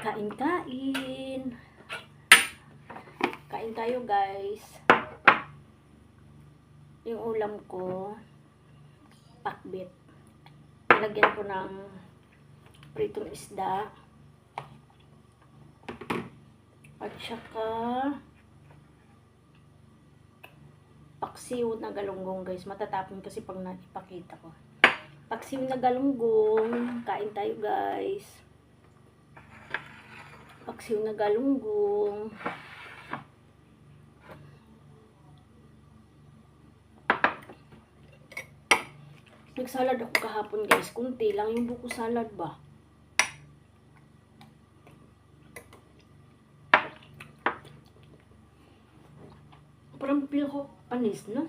Kain-kain. Kain tayo, guys. Yung ulam ko, pakbit. Nilagyan ko ng pritong isda. At saka paksiw na galunggong, guys. Matatapon kasi pag naipakita ko. Paksiw na galunggong. Kain tayo, guys. Paksiw na galunggong. Nagsalad ako kahapon, guys. Kunti lang yung buko salad ba. Parang feel ko panis, no?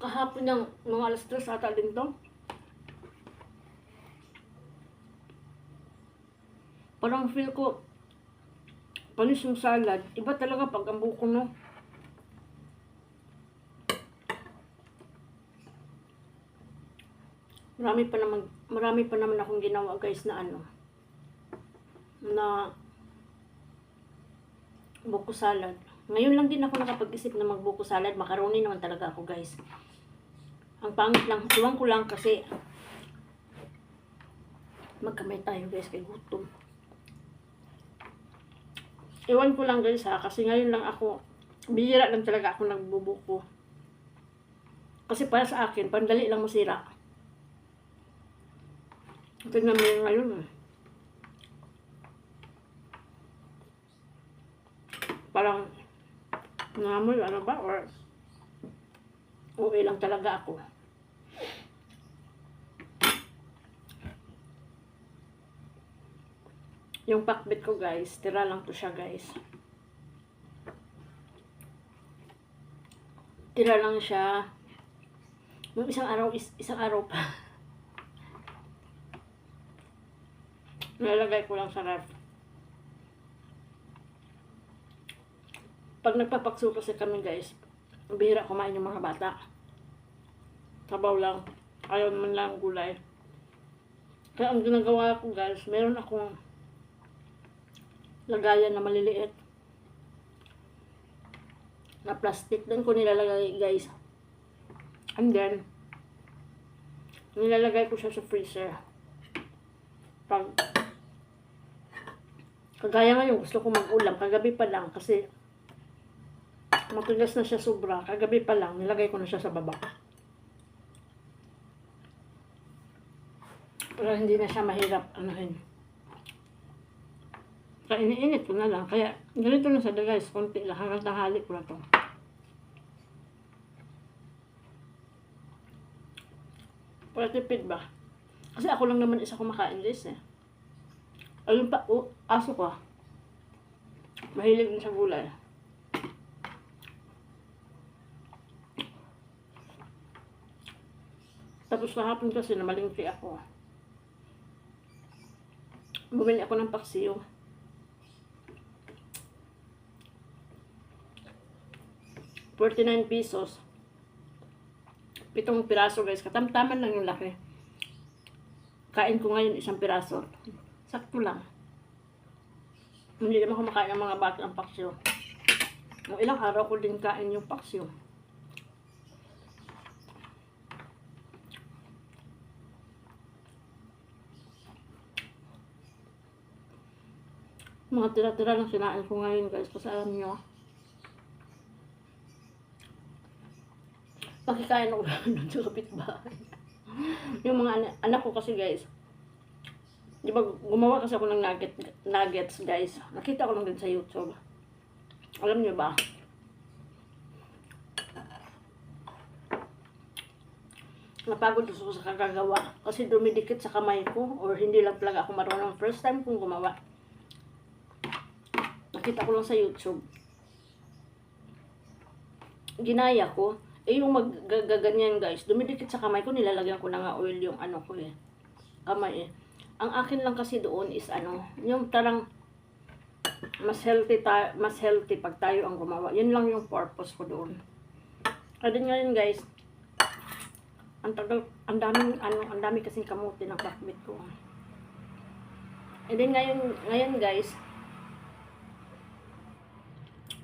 Kahapon ng mga alas 3 ata din to. Parang feel ko panis yung salad. Iba talaga pag ang buko, no? Marami pa naman akong ginawa, guys, na ano, na buko salad. Ngayon lang din ako nakapag-isip na magbuko salad. Macaroni naman talaga ako, guys. Ang pangit lang, iwan ko lang kasi magkamay tayo, guys, kay gutom. Iwan ko lang, guys, ha, kasi ngayon lang ako, bihira lang talaga ako nagbubuko. Kasi para sa akin, pandali lang masira. Tingnan mo yung ngayon, eh. Parang namoy, ano ba, or okay lang talaga ako. Yung pakbit ko, guys, tira lang to siya, guys. Tira lang siya. Yung isang araw pa. Nilalagay ko lang sa ref. Pag nagpapakso kasi kami, guys, bihira kumain yung mga bata. Sabaw lang. Ayaw naman lang gulay. Kaya ang ginagawa ko, guys, meron akong lagayan na maliliit na plastic. Doon ko nilalagay, guys. And then, nilalagay ko siya sa freezer. Pag kagaya ngayon, gusto ko mag-ulam. Kagabi pa lang kasi matigas na siya sobra. Kagabi pa lang, nilagay ko na siya sa baba. Para hindi na siya mahirap anuhin. Kaya iniinit ko na lang. Kaya ganito na sa guys, konti lang. Hanggang tanghali ko na to. Para tipid ba? Kasi ako lang naman isa kumakain, guys, eh. Ayun pa, aso ko. Mahilig na sa gulay. Tapos kahapon kasi namalingki ako. Bumili ako ng paksiw. ₱49. 7 piraso, guys. Katamtaman lang yung laki. Kain ko ngayon 1 piraso. Sakto lang. Hindi naman ako makain ng mga bata ng paksiw. Ang ilang araw ko din kain yung paksiw. Mga tira-tira lang sinain ko ngayon, guys. Kasi alam nyo, pakikain ako doon sa kapitbahay. Yung mga anak ko kasi, guys, di ba gumawa kasi ako ng nuggets, guys. Nakita ko lang din sa YouTube. Alam nyo ba? Napagod ako sa kagagawa. Kasi dumidikit sa kamay ko. Or hindi lang talaga ako marunong. First time kong gumawa. Nakita ko lang sa YouTube. Ginaya ko. Eh, yung maggaganyan, guys, dumidikit sa kamay ko, nilalagyan ko na nga oil yung ano ko, eh. Kamay, eh. Ang akin lang kasi doon is ano, yung tarang mas healthy pag tayo ang gumawa. Yun lang yung purpose ko doon. At din ngayon, guys, Ang tagal, ang dami kasing kamuti ng pakbit ko. And then ngayon guys,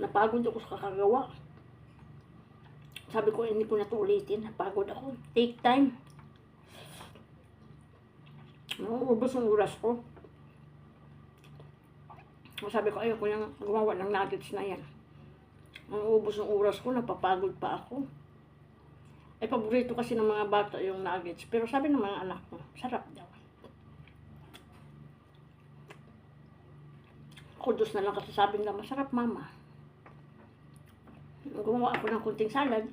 napagod ako sa kakagawa. Sabi ko, hindi ko na to ulitin. Napagod ako. Take time. Ubos ang oras ko. Sabi ko, ayoko nang gumawa ng nuggets na yan. Ang ubos ng oras ko, napapagod pa ako. Ay, paborito kasi ng mga bata yung nuggets. Pero sabi ng mga anak ko, sarap daw. Kudos na lang kasi sabi nila, masarap mama. Gumawa ako ng kunting salad.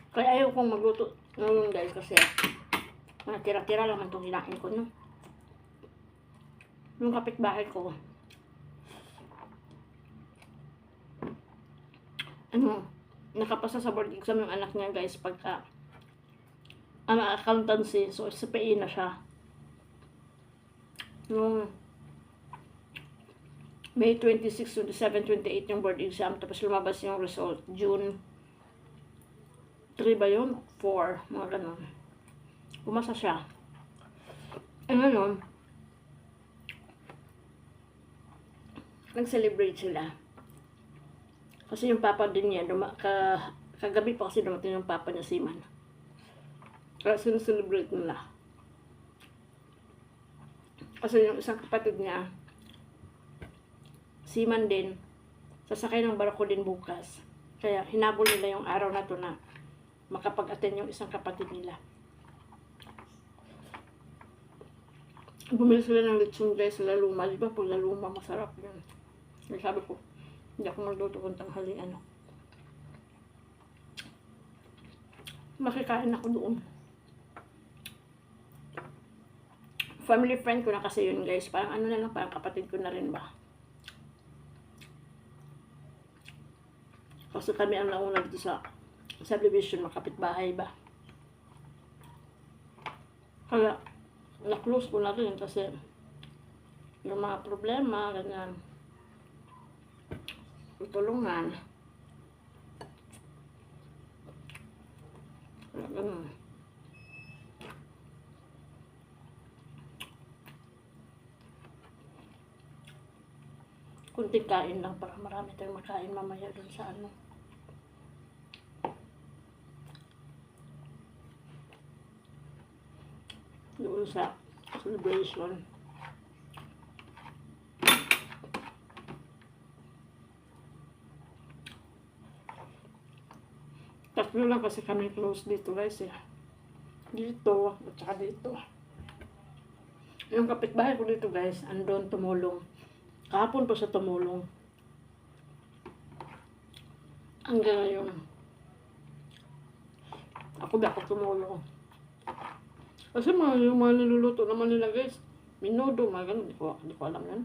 Kaya ayaw kong magluto ngayon guys kasi mga tira-tira lang itong hinain ko, no? Yung kapitbahay ko, nakapasa sa board exam yung anak niya guys pagka accountancy, so SPE na siya. Nung May 26, 27, 28 yung board exam, tapos lumabas yung result June 3 ba yun? 4, mga ganun. Pumasa siya. E ngayon, nag-celebrate sila. Kasi yung papa din niya, kagabi pa kasi dumating yung papa niya, Seaman. Kaya sinuselebrate nila. Kasi yung isang kapatid niya, Seaman din, sasakay ng barko din bukas. Kaya hinabol nila yung araw na to na makapag-attend yung isang kapatid nila. Bumili sila ng lechon guys sa Laluma. Di ba po Laluma masarap yun. Kaya sabi ko, hindi ako magluto kung tanghalian. Makikain ako doon. Family friend ko na kasi yun guys. Parang ano na lang, parang kapatid ko na rin ba. Kasi kami ang nauna dito sa subdivision, makapitbahay ba. Kaya, na-close ko na rin kasi yung mga problema, ganyan, tutulungan. Ganun. Kunting kain lang para marami tayong makain mamaya dun sa ano. Doon sa celebration. Tatlo lang kasi kami close dito guys eh. Dito at saka dito. Yung kapitbahay ko dito guys, andun tumulong. Kahapon pa sa tumulong. Hanggang ngayon. Ako ba ako tumulong. Kasi yung mga niluluto naman nila guys, minudo, mga ganun. Di ko alam yan.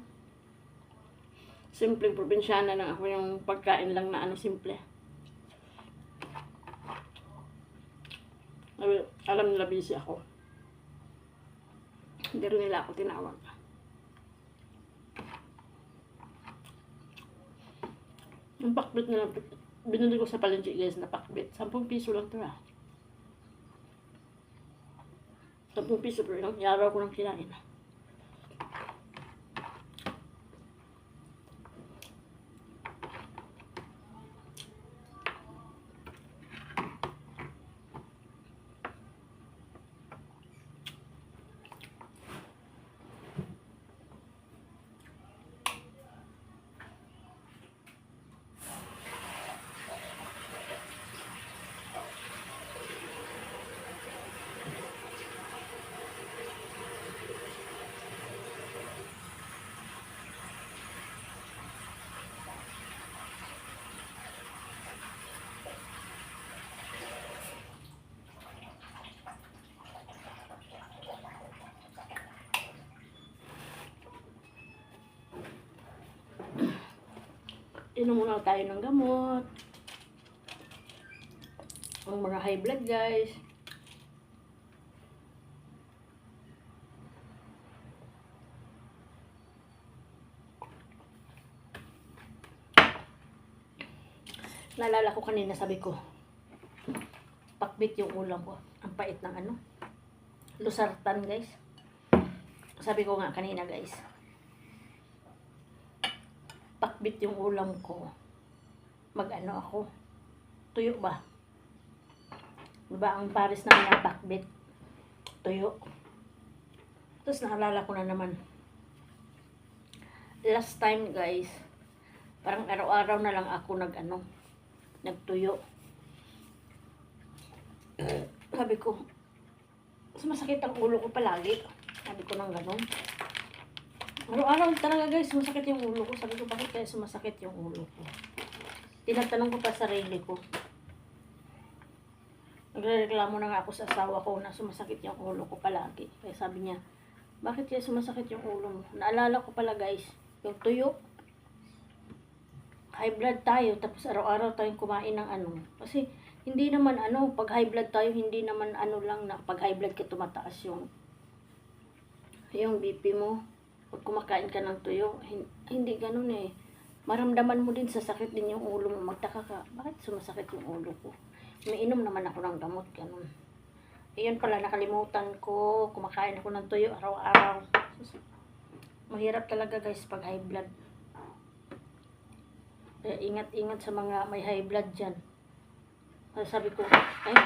Simpleng probinsyana lang ako, yung pagkain lang na ano, simple. Alam nila busy ako. Hindi rin nila ako tinawag. Yung pakbit nila, binili ko sa palengke guys na pakbit. 10 piso lang ito 10 piso pero ilang araw ko nang kinain. Inom muna tayo ng gamot. Ang mga high blood guys. Naalala ko kanina, sabi ko, pakbit yung ulam ko. Ang pait ng ano, lusartan guys. Sabi ko nga kanina guys, pakbit yung ulam ko. Mag-ano ako, tuyo ba? Diba ang Paris namin ang pakbit, tuyo. Tapos naalala ko na naman, last time guys, parang araw-araw na lang ako nagtuyo. Sabi ko, sumasakit ang ulo ko palagi. Sabi ko nang gano'n. Araw-araw talaga guys, sumasakit yung ulo ko. Sabi ko, bakit kaya sumasakit yung ulo ko? Tinatanong ko pa sarili ko. Nagrereklamo na nga ako sa asawa ko na sumasakit yung ulo ko palagi. Kaya sabi niya, bakit kaya sumasakit yung ulo mo? Naalala ko pala guys, yung tuyo. High blood tayo, tapos araw-araw tayong kumain ng ano. Kasi hindi naman pag high blood tayo, hindi naman lang na pag high blood ka tumataas yung BP mo. Pag kumakain ka ng tuyo, hindi ganun eh. Maramdaman mo din sa sakit din yung ulo mo. Magtaka ka, bakit sumasakit yung ulo ko? Umiinom naman ako ng gamot, ganun. Ayun pala, nakalimutan ko. Kumakain ako ng tuyo araw-araw. Mahirap talaga guys pag high blood. Kaya ingat-ingat sa mga may high blood dyan. Kaya sabi ko, ay,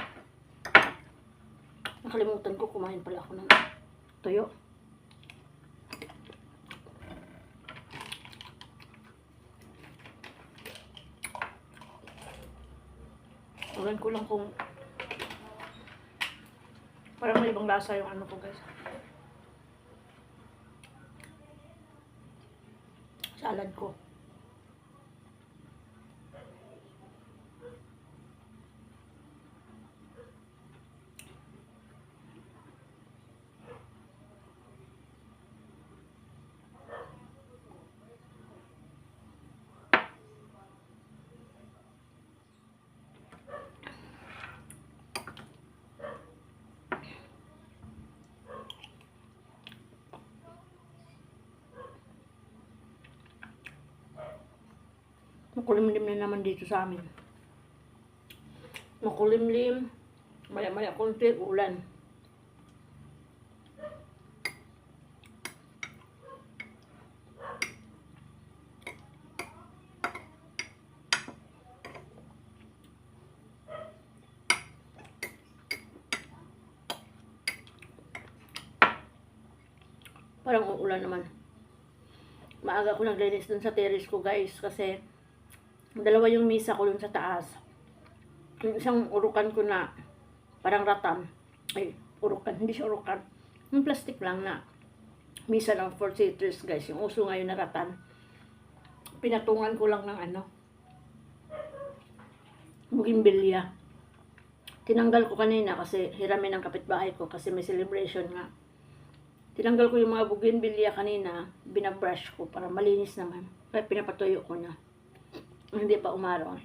nakalimutan ko, kumain pala ako ng tuyo. Ulan ko lang kung parang may ibang lasa yung ano ko guys. Salad ko. Makulimlim na naman dito sa amin. Makulimlim. Maya-maya konti ulan. Parang uulan naman. Maaga ko naglinis dun sa terrace ko guys kasi dalawa yung misa ko dun sa taas. Yung isang urukan ko na parang ratan. Ay, urukan. Hindi siya urukan. Yung plastic lang na misa ng 4 seaters guys. Yung uso ngayon na ratan. Pinatungan ko lang ng bougainvillea. Tinanggal ko kanina kasi hiramin ng kapitbahay ko kasi may celebration nga. Tinanggal ko yung mga bougainvillea kanina. Binabrush ko para malinis naman. Kaya pinapatuyo ko na. Hindi pa umaraw.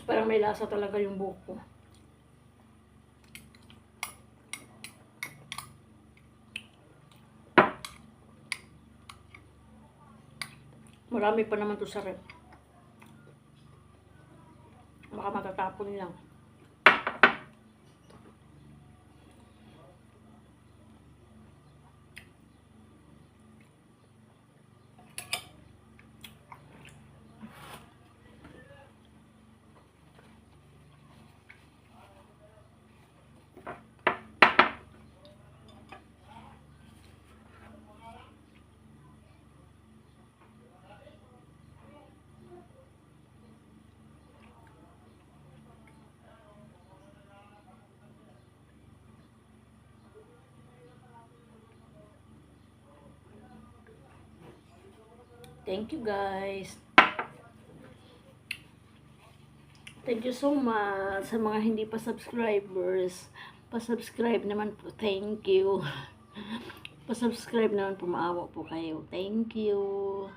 Parang may lasa talaga yung buhok ko. Marami pa naman to sa rep. Baka matatapon lang. Thank you guys. Thank you so much sa mga hindi pa subscribers. Pa-subscribe naman po. Thank you. Pa-subscribe naman po, maawa po kayo. Thank you.